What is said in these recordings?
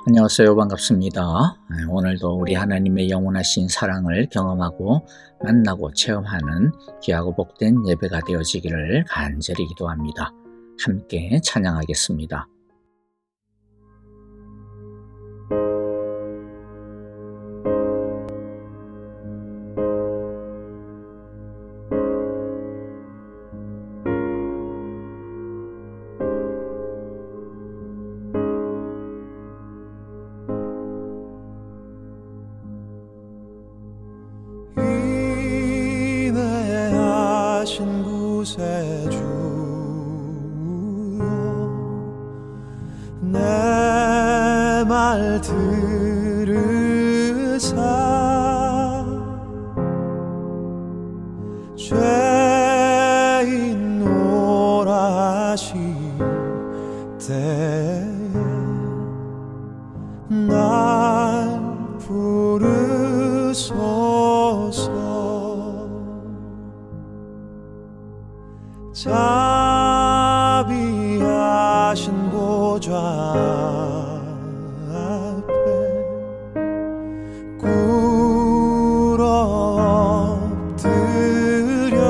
안녕하세요. 반갑습니다. 오늘도 우리 하나님의 영원하신 사랑을 경험하고 만나고 체험하는 귀하고 복된 예배가 되어지기를 간절히 기도합니다. 함께 찬양하겠습니다. 내 말 들으사 죄인 오라 하실 때에 날 부르소서. 자비하신 보좌 앞에 꿇어 엎드려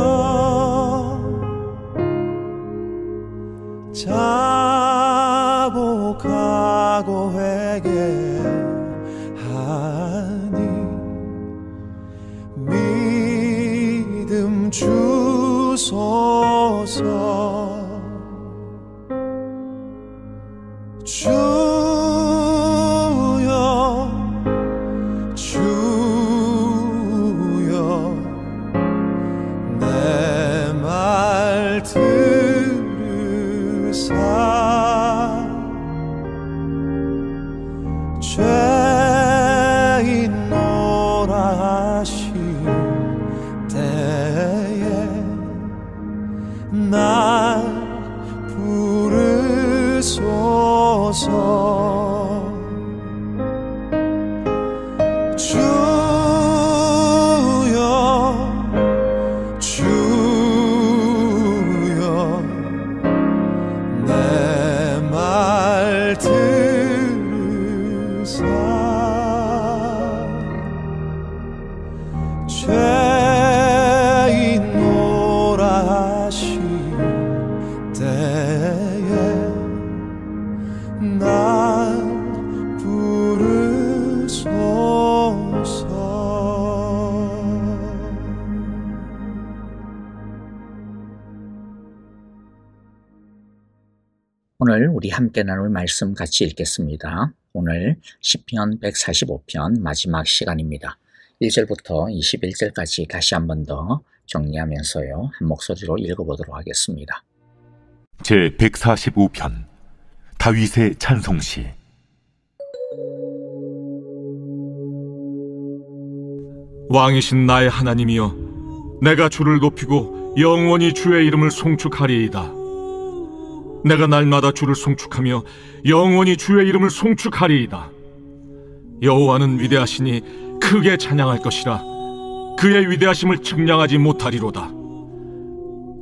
자복하고 회개하니 믿음 주소서. 주여 주여 내 말 들으사 죄인 오라 하실 때에 날 부르소서. 주여 주여 내 말 들으사 죄인 오라 하실 때에 날 부르소서. 오늘 우리 함께 나눌 말씀 같이 읽겠습니다. 오늘 시편 145편 마지막 시간입니다. 1절부터 21절까지 다시 한 번 더 정리하면서요, 한 목소리로 읽어보도록 하겠습니다. 제 145편 다윗의 찬송시. 왕이신 나의 하나님이여, 내가 주를 높이고 영원히 주의 이름을 송축하리이다. 내가 날마다 주를 송축하며 영원히 주의 이름을 송축하리이다. 여호와는 위대하시니 크게 찬양할 것이라. 그의 위대하심을 측량하지 못하리로다.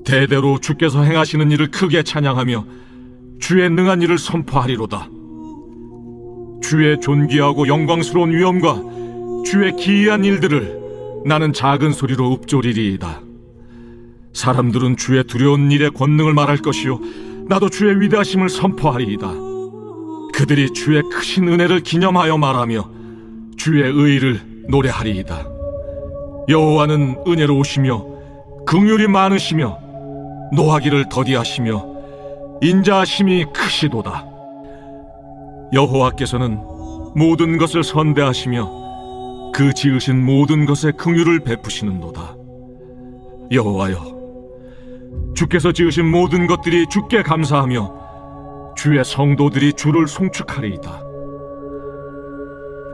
대대로 주께서 행하시는 일을 크게 찬양하며 주의 능한 일을 선포하리로다. 주의 존귀하고 영광스러운 위엄과 주의 기이한 일들을 나는 작은 소리로 읊조리리이다. 사람들은 주의 두려운 일의 권능을 말할 것이요, 나도 주의 위대하심을 선포하리이다. 그들이 주의 크신 은혜를 기념하여 말하며 주의 의의를 노래하리이다. 여호와는 은혜로우시며 긍휼이 많으시며 노하기를 더디하시며 인자하심이 크시도다. 여호와께서는 모든 것을 선대하시며 그 지으신 모든 것에 긍휼을 베푸시는도다. 여호와여, 주께서 지으신 모든 것들이 주께 감사하며 주의 성도들이 주를 송축하리이다.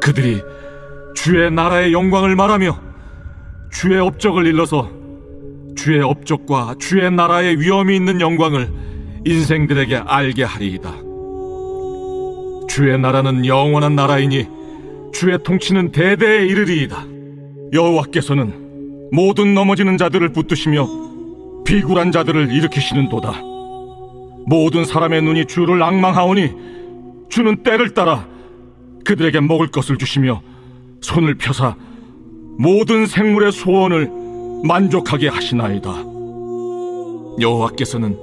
그들이 주의 나라의 영광을 말하며 주의 업적을 일러서 주의 업적과 주의 나라의 위엄이 있는 영광을 인생들에게 알게 하리이다. 주의 나라는 영원한 나라이니 주의 통치는 대대에 이르리이다. 여호와께서는 모든 넘어지는 자들을 붙드시며 비굴한 자들을 일으키시는도다. 모든 사람의 눈이 주를 앙망하오니 주는 때를 따라 그들에게 먹을 것을 주시며 손을 펴사 모든 생물의 소원을 만족하게 하시나이다. 여호와께서는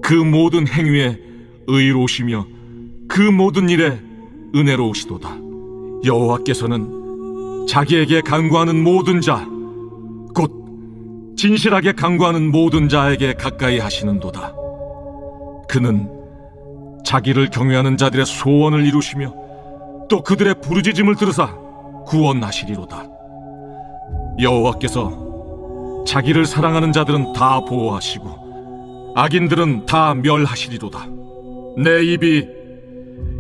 그 모든 행위에 의로우시며 그 모든 일에 은혜로우시도다. 여호와께서는 자기에게 간구하는 모든 자, 곧 진실하게 간구하는 모든 자에게 가까이 하시는도다. 그는 자기를 경외하는 자들의 소원을 이루시며 또 그들의 부르짖음을 들으사 구원하시리로다. 여호와께서 자기를 사랑하는 자들은 다 보호하시고 악인들은 다 멸하시리로다. 내 입이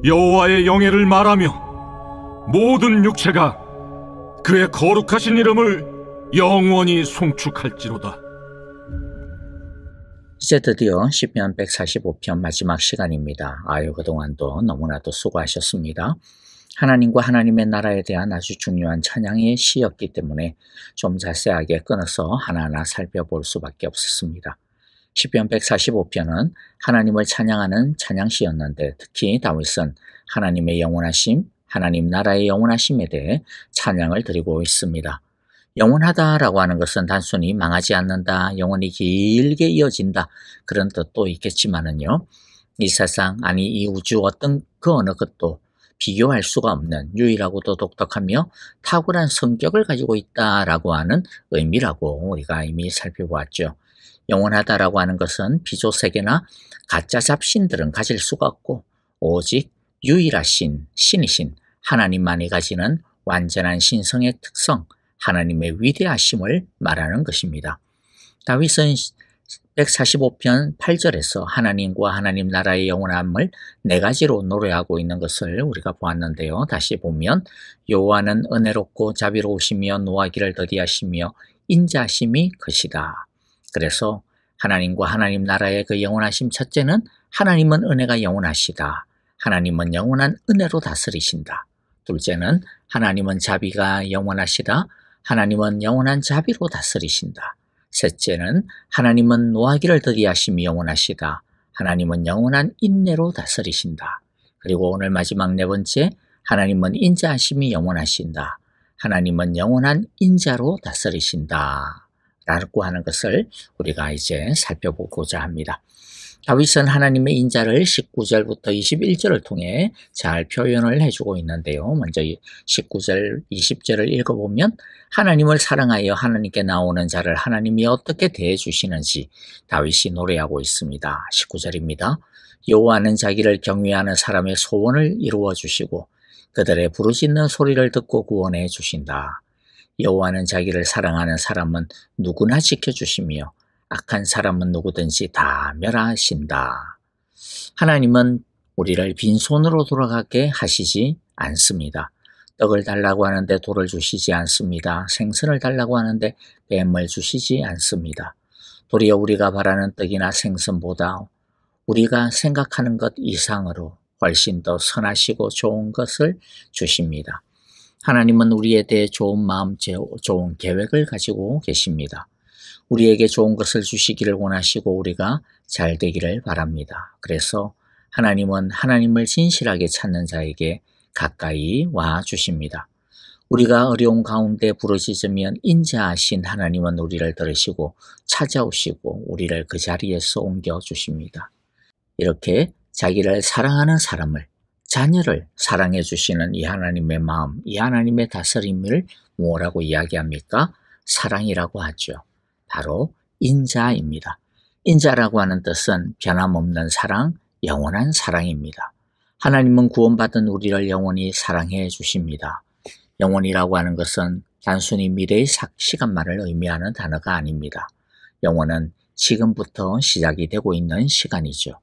여호와의 영예를 말하며 모든 육체가 그의 거룩하신 이름을 영원히 송축할지로다. 이제 드디어 시편 145편 마지막 시간입니다. 아유, 그동안도 너무나도 수고하셨습니다. 하나님과 하나님의 나라에 대한 아주 중요한 찬양의 시였기 때문에 좀 자세하게 끊어서 하나하나 살펴볼 수밖에 없었습니다. 시편 145편은 하나님을 찬양하는 찬양시였는데 특히 다윗은 하나님의 영원하심, 하나님 나라의 영원하심에 대해 찬양을 드리고 있습니다. 영원하다라고 하는 것은 단순히 망하지 않는다, 영원히 길게 이어진다 그런 뜻도 있겠지만은요, 이 세상, 아니 이 우주 어떤 그 어느 것도 비교할 수가 없는 유일하고도 독특하며 탁월한 성격을 가지고 있다라고 하는 의미라고 우리가 이미 살펴보았죠. 영원하다라고 하는 것은 비조세계나 가짜 잡신들은 가질 수가 없고 오직 유일하신 신이신 하나님만이 가지는 완전한 신성의 특성, 하나님의 위대하심을 말하는 것입니다. 다윗은 145편 8절에서 하나님과 하나님 나라의 영원함을 네 가지로 노래하고 있는 것을 우리가 보았는데요. 다시 보면 여호와는 은혜롭고 자비로우시며 노하기를 더디하시며 인자하심이 크시다. 그래서 하나님과 하나님 나라의 그 영원하심, 첫째는 하나님은 은혜가 영원하시다. 하나님은 영원한 은혜로 다스리신다. 둘째는 하나님은 자비가 영원하시다. 하나님은 영원한 자비로 다스리신다. 셋째는 하나님은 노하기를 더디하심이 영원하시다. 하나님은 영원한 인내로 다스리신다. 그리고 오늘 마지막 네 번째, 하나님은 인자하심이 영원하신다. 하나님은 영원한 인자로 다스리신다. 라고 하는 것을 우리가 이제 살펴보고자 합니다. 다윗은 하나님의 인자를 19절부터 21절을 통해 잘 표현을 해주고 있는데요. 먼저 19절, 20절을 읽어보면 하나님을 사랑하여 하나님께 나오는 자를 하나님이 어떻게 대해주시는지 다윗이 노래하고 있습니다. 19절입니다. 여호와는 자기를 경외하는 사람의 소원을 이루어 주시고 그들의 부르짖는 소리를 듣고 구원해 주신다. 여호와는 자기를 사랑하는 사람은 누구나 지켜주시며 악한 사람은 누구든지 다 멸하신다. 하나님은 우리를 빈손으로 돌아가게 하시지 않습니다. 떡을 달라고 하는데 돌을 주시지 않습니다. 생선을 달라고 하는데 뱀을 주시지 않습니다. 도리어 우리가 바라는 떡이나 생선보다 우리가 생각하는 것 이상으로 훨씬 더 선하시고 좋은 것을 주십니다. 하나님은 우리에 대해 좋은 마음, 좋은 계획을 가지고 계십니다. 우리에게 좋은 것을 주시기를 원하시고 우리가 잘 되기를 바랍니다. 그래서 하나님은 하나님을 진실하게 찾는 자에게 가까이 와 주십니다. 우리가 어려운 가운데 부르짖으면 인자하신 하나님은 우리를 들으시고 찾아오시고 우리를 그 자리에서 옮겨 주십니다. 이렇게 자기를 사랑하는 사람을, 자녀를 사랑해 주시는 이 하나님의 마음, 이 하나님의 다스림을 뭐라고 이야기합니까? 사랑이라고 하죠. 바로 인자입니다. 인자라고 하는 뜻은 변함없는 사랑, 영원한 사랑입니다. 하나님은 구원받은 우리를 영원히 사랑해 주십니다. 영원이라고 하는 것은 단순히 미래의 시간만을 의미하는 단어가 아닙니다. 영원은 지금부터 시작이 되고 있는 시간이죠.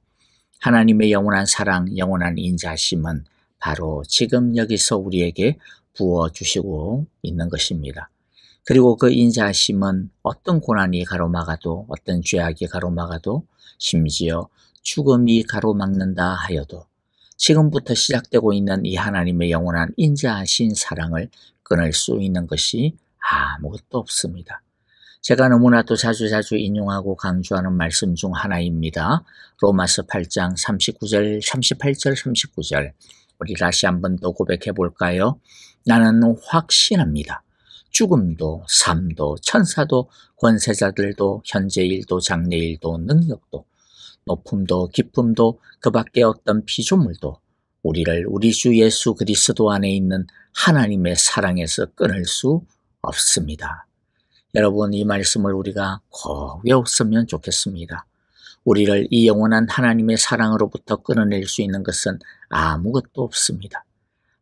하나님의 영원한 사랑, 영원한 인자심은 바로 지금 여기서 우리에게 부어주시고 있는 것입니다. 그리고 그 인자하심은 어떤 고난이 가로막아도, 어떤 죄악이 가로막아도, 심지어 죽음이 가로막는다 하여도 지금부터 시작되고 있는 이 하나님의 영원한 인자하신 사랑을 끊을 수 있는 것이 아무것도 없습니다. 제가 너무나도 자주 인용하고 강조하는 말씀 중 하나입니다. 로마서 8장 38절 39절 우리 다시 한번 더 고백해 볼까요? 나는 확신합니다. 죽음도 삶도 천사도 권세자들도 현재일도 장래일도 능력도 높음도 깊음도 그 밖에 어떤 피조물도 우리를 우리 주 예수 그리스도 안에 있는 하나님의 사랑에서 끊을 수 없습니다. 여러분, 이 말씀을 우리가 꼭 외웠으면 좋겠습니다. 우리를 이 영원한 하나님의 사랑으로부터 끊어낼 수 있는 것은 아무것도 없습니다.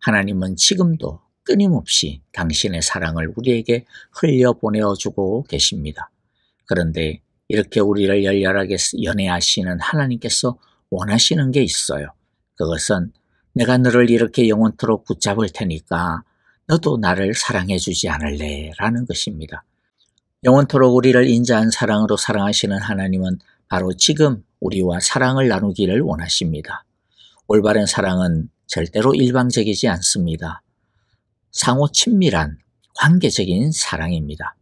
하나님은 지금도 끊임없이 당신의 사랑을 우리에게 흘려보내어주고 계십니다. 그런데 이렇게 우리를 열렬하게 연애하시는 하나님께서 원하시는 게 있어요. 그것은 내가 너를 이렇게 영원토록 붙잡을 테니까 너도 나를 사랑해 주지 않을래? 라는 것입니다. 영원토록 우리를 인자한 사랑으로 사랑하시는 하나님은 바로 지금 우리와 사랑을 나누기를 원하십니다. 올바른 사랑은 절대로 일방적이지 않습니다. 상호 친밀한 관계적인 사랑입니다.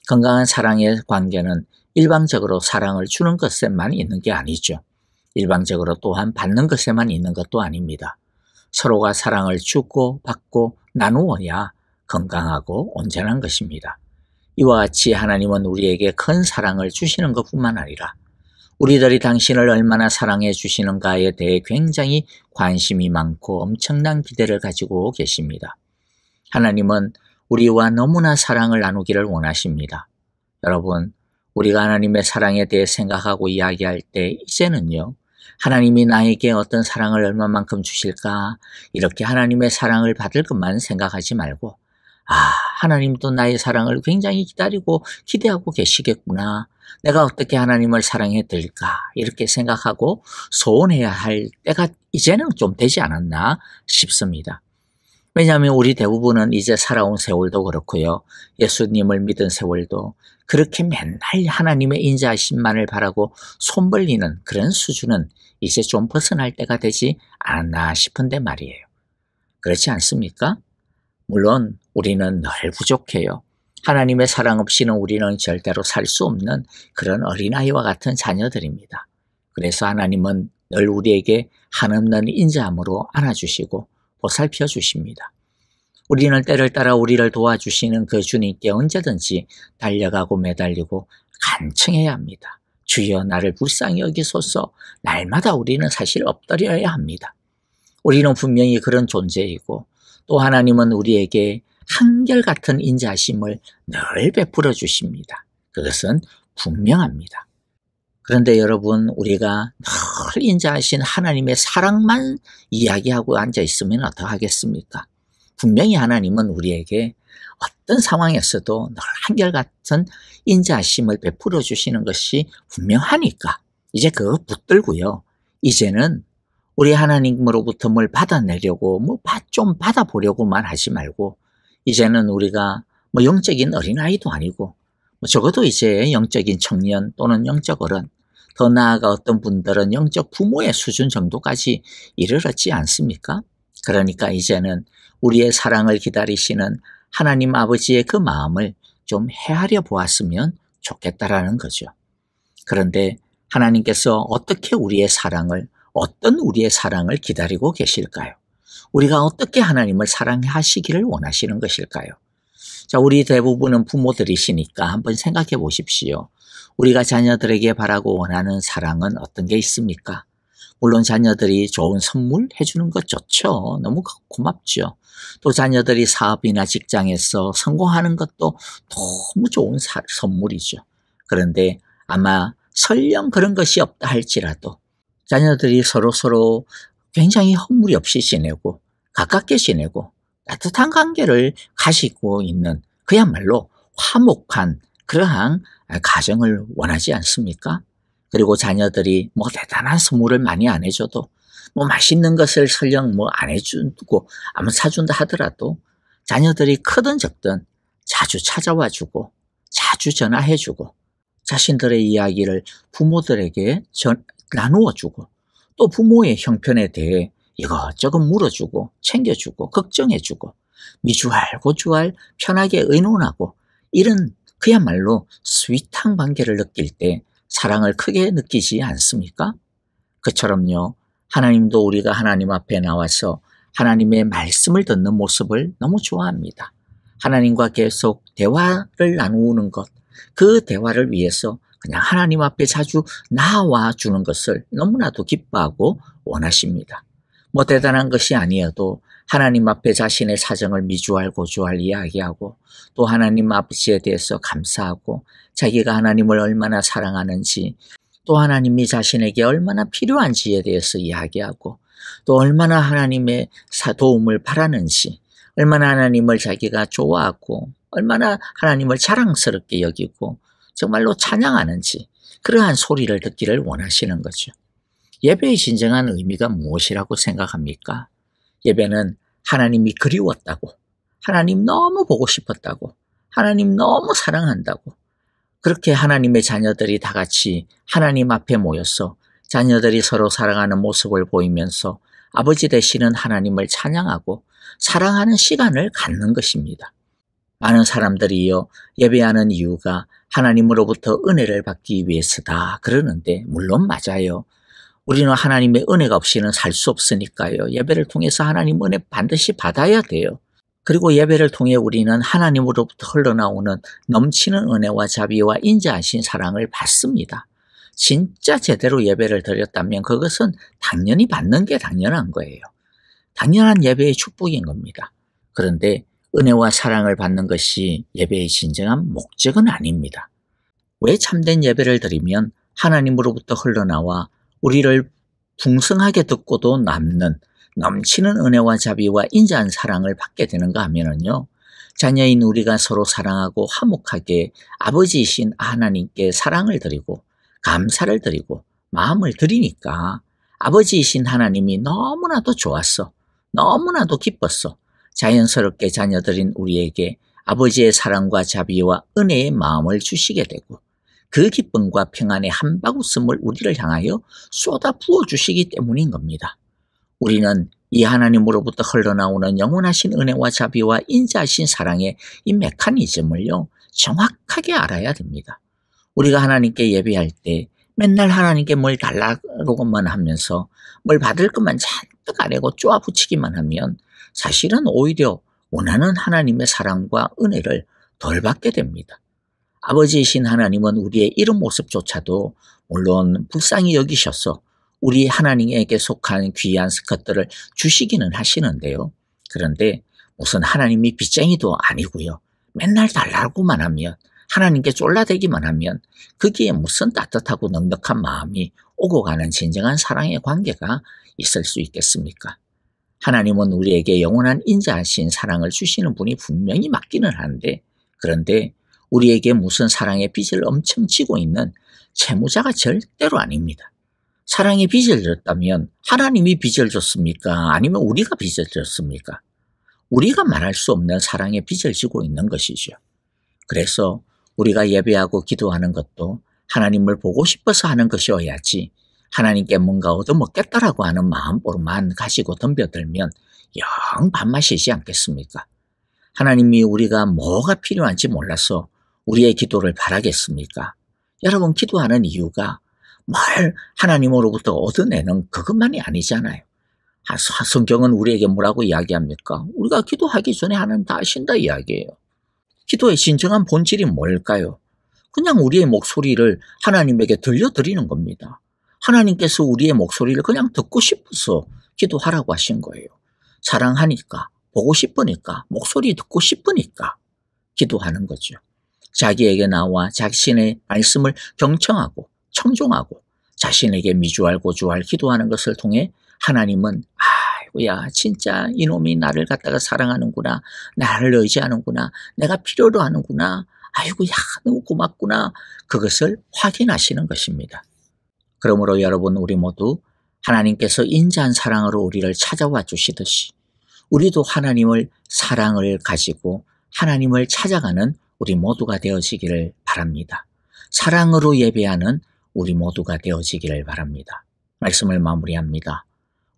건강한 사랑의 관계는 일방적으로 사랑을 주는 것에만 있는 게 아니죠. 일방적으로 또한 받는 것에만 있는 것도 아닙니다. 서로가 사랑을 주고 받고 나누어야 건강하고 온전한 것입니다. 이와 같이 하나님은 우리에게 큰 사랑을 주시는 것뿐만 아니라 우리들이 당신을 얼마나 사랑해 주시는가에 대해 굉장히 관심이 많고 엄청난 기대를 가지고 계십니다. 하나님은 우리와 너무나 사랑을 나누기를 원하십니다. 여러분, 우리가 하나님의 사랑에 대해 생각하고 이야기할 때 이제는요, 하나님이 나에게 어떤 사랑을 얼마만큼 주실까, 이렇게 하나님의 사랑을 받을 것만 생각하지 말고, 하나님도 나의 사랑을 굉장히 기다리고 기대하고 계시겠구나, 내가 어떻게 하나님을 사랑해 드릴까, 이렇게 생각하고 소원해야 할 때가 이제는 좀 되지 않았나 싶습니다. 왜냐하면 우리 대부분은 이제 살아온 세월도 그렇고요, 예수님을 믿은 세월도 그렇게 맨날 하나님의 인자하심만을 바라고 손 벌리는 그런 수준은 이제 좀 벗어날 때가 되지 않았나 싶은데 말이에요. 그렇지 않습니까? 물론 우리는 늘 부족해요. 하나님의 사랑 없이는 우리는 절대로 살 수 없는 그런 어린아이와 같은 자녀들입니다. 그래서 하나님은 늘 우리에게 한없는 인자함으로 안아주시고 보살펴 주십니다. 우리는 때를 따라 우리를 도와주시는 그 주님께 언제든지 달려가고 매달리고 간청해야 합니다. 주여 나를 불쌍히 여기소서. 날마다 우리는 사실 엎드려야 합니다. 우리는 분명히 그런 존재이고 또 하나님은 우리에게 한결같은 인자하심을 늘 베풀어 주십니다. 그것은 분명합니다. 그런데 여러분, 우리가 늘 인자하신 하나님의 사랑만 이야기하고 앉아 있으면 어떡하겠습니까? 분명히 하나님은 우리에게 어떤 상황에서도 늘 한결같은 인자하심을 베풀어 주시는 것이 분명하니까 이제 그거 붙들고요. 이제는 우리 하나님으로부터 뭘 받아내려고 좀 받아보려고만 하지 말고 이제는 우리가 영적인 어린아이도 아니고 적어도 이제 영적인 청년 또는 영적 어른, 더 나아가 어떤 분들은 영적 부모의 수준 정도까지 이르렀지 않습니까? 그러니까 이제는 우리의 사랑을 기다리시는 하나님 아버지의 그 마음을 좀 헤아려 보았으면 좋겠다라는 거죠. 그런데 하나님께서 어떻게 어떤 우리의 사랑을 기다리고 계실까요? 우리가 어떻게 하나님을 사랑하시기를 원하시는 것일까요? 자, 우리 대부분은 부모들이시니까 한번 생각해 보십시오. 우리가 자녀들에게 바라고 원하는 사랑은 어떤 게 있습니까? 물론 자녀들이 좋은 선물 해주는 것 좋죠. 너무 고맙죠. 또 자녀들이 사업이나 직장에서 성공하는 것도 너무 좋은 선물이죠. 그런데 아마 설령 그런 것이 없다 할지라도 자녀들이 서로 굉장히 허물이 없이 지내고 가깝게 지내고 따뜻한 관계를 가지고 있는 그야말로 화목한 그러한 가정을 원하지 않습니까? 그리고 자녀들이 대단한 선물을 많이 안 해줘도 맛있는 것을 설령 안 해주고 안 사준다 하더라도 자녀들이 크든 적든 자주 찾아와 주고 자주 전화해 주고 자신들의 이야기를 부모들에게 나누어 주고 또 부모의 형편에 대해 이것저것 물어주고 챙겨주고 걱정해주고 미주알 고주알 편하게 의논하고 이런 그야말로 스윗한 관계를 느낄 때 사랑을 크게 느끼지 않습니까? 그처럼요, 하나님도 우리가 하나님 앞에 나와서 하나님의 말씀을 듣는 모습을 너무 좋아합니다. 하나님과 계속 대화를 나누는 것, 그 대화를 위해서 그냥 하나님 앞에 자주 나와 주는 것을 너무나도 기뻐하고 원하십니다. 뭐 대단한 것이 아니어도 하나님 앞에 자신의 사정을 미주알 고주알 이야기하고 또 하나님 아버지에 대해서 감사하고 자기가 하나님을 얼마나 사랑하는지 또 하나님이 자신에게 얼마나 필요한지에 대해서 이야기하고 또 얼마나 하나님의 도움을 바라는지 얼마나 하나님을 자기가 좋아하고 얼마나 하나님을 자랑스럽게 여기고 정말로 찬양하는지 그러한 소리를 듣기를 원하시는 거죠. 예배의 진정한 의미가 무엇이라고 생각합니까? 예배는 하나님이 그리웠다고, 하나님 너무 보고 싶었다고, 하나님 너무 사랑한다고 그렇게 하나님의 자녀들이 다 같이 하나님 앞에 모여서 자녀들이 서로 사랑하는 모습을 보이면서 아버지 되시는 하나님을 찬양하고 사랑하는 시간을 갖는 것입니다. 많은 사람들이요 예배하는 이유가 하나님으로부터 은혜를 받기 위해서다 그러는데 물론 맞아요. 우리는 하나님의 은혜가 없이는 살 수 없으니까요. 예배를 통해서 하나님 은혜 반드시 받아야 돼요. 그리고 예배를 통해 우리는 하나님으로부터 흘러나오는 넘치는 은혜와 자비와 인자하신 사랑을 받습니다. 진짜 제대로 예배를 드렸다면 그것은 당연히 받는 게 당연한 거예요. 당연한 예배의 축복인 겁니다. 그런데 은혜와 사랑을 받는 것이 예배의 진정한 목적은 아닙니다. 왜 참된 예배를 드리면 하나님으로부터 흘러나와 우리를 풍성하게 듣고도 남는 넘치는 은혜와 자비와 인자한 사랑을 받게 되는가 하면은요. 자녀인 우리가 서로 사랑하고 화목하게 아버지이신 하나님께 사랑을 드리고 감사를 드리고 마음을 드리니까 아버지이신 하나님이 너무나도 좋았어. 너무나도 기뻤어. 자연스럽게 자녀들인 우리에게 아버지의 사랑과 자비와 은혜의 마음을 주시게 되고 그 기쁨과 평안의 한바구음을 우리를 향하여 쏟아 부어주시기 때문인 겁니다. 우리는 이 하나님으로부터 흘러나오는 영원하신 은혜와 자비와 인자하신 사랑의 이 메커니즘을요 정확하게 알아야 됩니다. 우리가 하나님께 예배할 때 맨날 하나님께 뭘 달라고만 하면서 뭘 받을 것만 잔뜩 아래고 쪼아붙이기만 하면 사실은 오히려 원하는 하나님의 사랑과 은혜를 덜 받게 됩니다. 아버지이신 하나님은 우리의 이런 모습조차도 물론 불쌍히 여기셔서 우리 하나님에게 속한 귀한 것들을 주시기는 하시는데요. 그런데 무슨 하나님이 빚쟁이도 아니고요. 맨날 달라고만 하면 하나님께 쫄라대기만 하면 거기에 무슨 따뜻하고 넉넉한 마음이 오고 가는 진정한 사랑의 관계가 있을 수 있겠습니까? 하나님은 우리에게 영원한 인자하신 사랑을 주시는 분이 분명히 맞기는 한데 그런데 우리에게 무슨 사랑의 빚을 엄청 지고 있는 채무자가 절대로 아닙니다. 사랑의 빚을 졌다면 하나님이 빚을 졌습니까? 아니면 우리가 빚을 졌습니까? 우리가 말할 수 없는 사랑의 빚을 지고 있는 것이죠. 그래서 우리가 예배하고 기도하는 것도 하나님을 보고 싶어서 하는 것이어야지 하나님께 뭔가 얻어먹겠다라고 하는 마음으로만 가지고 덤벼들면 영 밥맛이지 않겠습니까? 하나님이 우리가 뭐가 필요한지 몰라서 우리의 기도를 바라겠습니까? 여러분 기도하는 이유가 뭘 하나님으로부터 얻어내는 그것만이 아니잖아요. 성경은 우리에게 뭐라고 이야기합니까? 우리가 기도하기 전에 하나님 다 아신다 이야기예요. 기도의 진정한 본질이 뭘까요? 그냥 우리의 목소리를 하나님에게 들려드리는 겁니다. 하나님께서 우리의 목소리를 그냥 듣고 싶어서 기도하라고 하신 거예요. 사랑하니까, 보고 싶으니까, 목소리 듣고 싶으니까 기도하는 거죠. 자기에게 나와 자신의 말씀을 경청하고 청종하고 자신에게 미주알 고주알 기도하는 것을 통해 하나님은 아이고야 진짜 이놈이 나를 갖다가 사랑하는구나, 나를 의지하는구나, 내가 필요로 하는구나, 아이고야 너무 고맙구나, 그것을 확인하시는 것입니다. 그러므로 여러분 우리 모두 하나님께서 인자한 사랑으로 우리를 찾아와 주시듯이 우리도 하나님을 사랑을 가지고 하나님을 찾아가는 우리 모두가 되어지기를 바랍니다. 사랑으로 예배하는 우리 모두가 되어지기를 바랍니다. 말씀을 마무리합니다.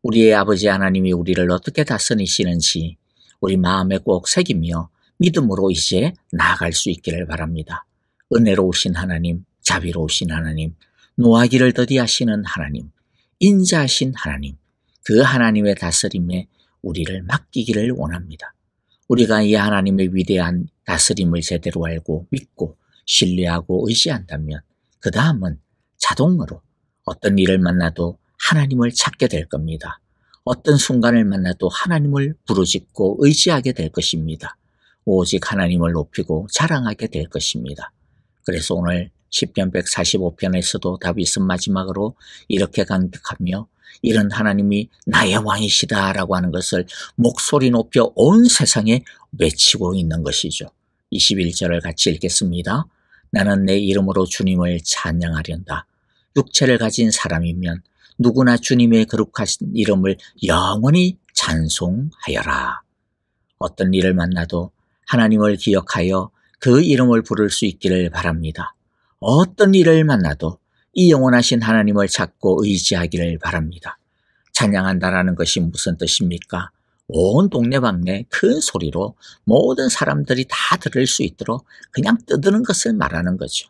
우리의 아버지 하나님이 우리를 어떻게 다스리시는지 우리 마음에 꼭 새기며 믿음으로 이제 나아갈 수 있기를 바랍니다. 은혜로우신 하나님, 자비로우신 하나님, 노하기를 더디하시는 하나님, 인자하신 하나님, 그 하나님의 다스림에 우리를 맡기기를 원합니다. 우리가 이 하나님의 위대한 다스림을 제대로 알고 믿고 신뢰하고 의지한다면 그 다음은 자동으로 어떤 일을 만나도 하나님을 찾게 될 겁니다. 어떤 순간을 만나도 하나님을 부르짖고 의지하게 될 것입니다. 오직 하나님을 높이고 자랑하게 될 것입니다. 그래서 오늘 시편 145편에서도 다윗은 마지막으로 이렇게 강격하며 이런 하나님이 나의 왕이시다라고 하는 것을 목소리 높여 온 세상에 외치고 있는 것이죠. 21절을 같이 읽겠습니다. 나는 내 이름으로 주님을 찬양하련다. 육체를 가진 사람이면 누구나 주님의 거룩하신 이름을 영원히 찬송하여라. 어떤 일을 만나도 하나님을 기억하여 그 이름을 부를 수 있기를 바랍니다. 어떤 일을 만나도 이 영원하신 하나님을 찾고 의지하기를 바랍니다. 찬양한다라는 것이 무슨 뜻입니까? 온 동네방네 큰 소리로 모든 사람들이 다 들을 수 있도록 그냥 떠드는 것을 말하는 거죠.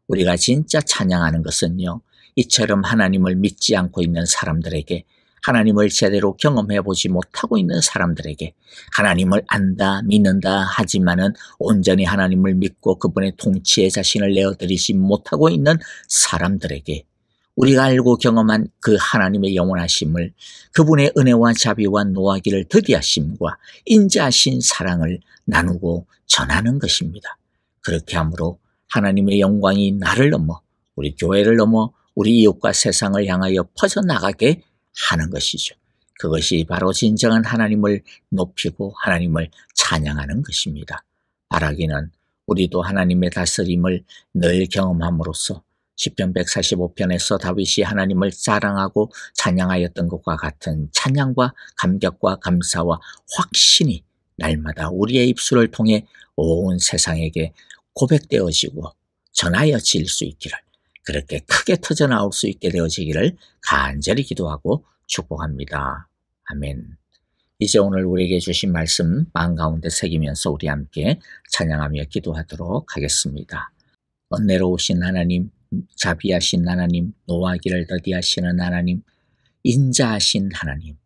우리가 진짜 찬양하는 것은요, 이처럼 하나님을 믿지 않고 있는 사람들에게, 하나님을 제대로 경험해보지 못하고 있는 사람들에게, 하나님을 안다, 믿는다 하지만은 온전히 하나님을 믿고 그분의 통치에 자신을 내어드리지 못하고 있는 사람들에게 우리가 알고 경험한 그 하나님의 영원하심을, 그분의 은혜와 자비와 노하기를 더디하심과 인자하신 사랑을 나누고 전하는 것입니다. 그렇게 함으로 하나님의 영광이 나를 넘어 우리 교회를 넘어 우리 이웃과 세상을 향하여 퍼져나가게 하는 것이죠. 그것이 바로 진정한 하나님을 높이고 하나님을 찬양하는 것입니다. 바라기는 우리도 하나님의 다스림을 늘 경험함으로써 시편 145편에서 다윗이 하나님을 자랑하고 찬양하였던 것과 같은 찬양과 감격과 감사와 확신이 날마다 우리의 입술을 통해 온 세상에게 고백되어지고 전하여질 수 있기를, 그렇게 크게 터져나올 수 있게 되어지기를 간절히 기도하고 축복합니다. 아멘. 이제 오늘 우리에게 주신 말씀 마음 가운데 새기면서 우리 함께 찬양하며 기도하도록 하겠습니다. 은혜로우신 하나님, 자비하신 하나님, 노하기를 더디하시는 하나님, 인자하신 하나님,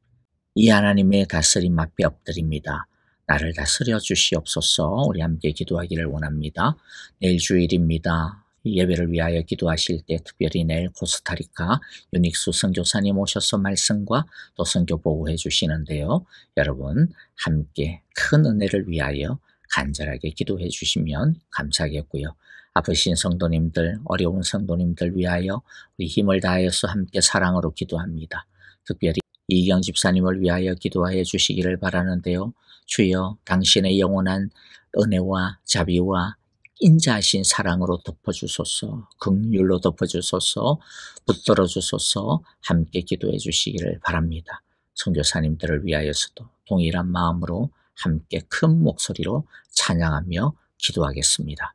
이 하나님의 다스림 앞에 엎드립니다. 나를 다스려 주시옵소서. 우리 함께 기도하기를 원합니다. 내일 주일입니다. 예배를 위하여 기도하실 때 특별히 내일 코스타리카 유닉수 선교사님 오셔서 말씀과 또 선교 보고해 주시는데요. 여러분 함께 큰 은혜를 위하여 간절하게 기도해 주시면 감사하겠고요. 아프신 성도님들, 어려운 성도님들 위하여 우리 힘을 다하여서 함께 사랑으로 기도합니다. 특별히 이경 집사님을 위하여 기도하여 주시기를 바라는데요. 주여 당신의 영원한 은혜와 자비와 인자하신 사랑으로 덮어주소서, 긍휼로 덮어주소서, 붙들어 주소서, 함께 기도해 주시기를 바랍니다. 선교사님들을 위하여서도 동일한 마음으로 함께 큰 목소리로 찬양하며 기도하겠습니다.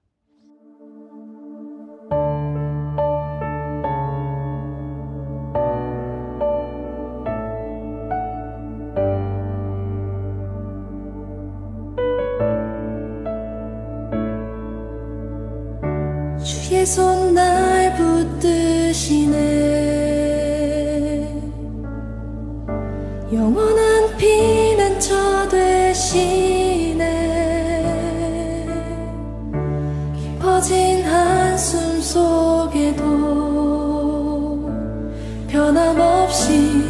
주의 손 날 붙드시네. 영원한 피난처 되시네. 깊어진 한숨 속에도 변함없이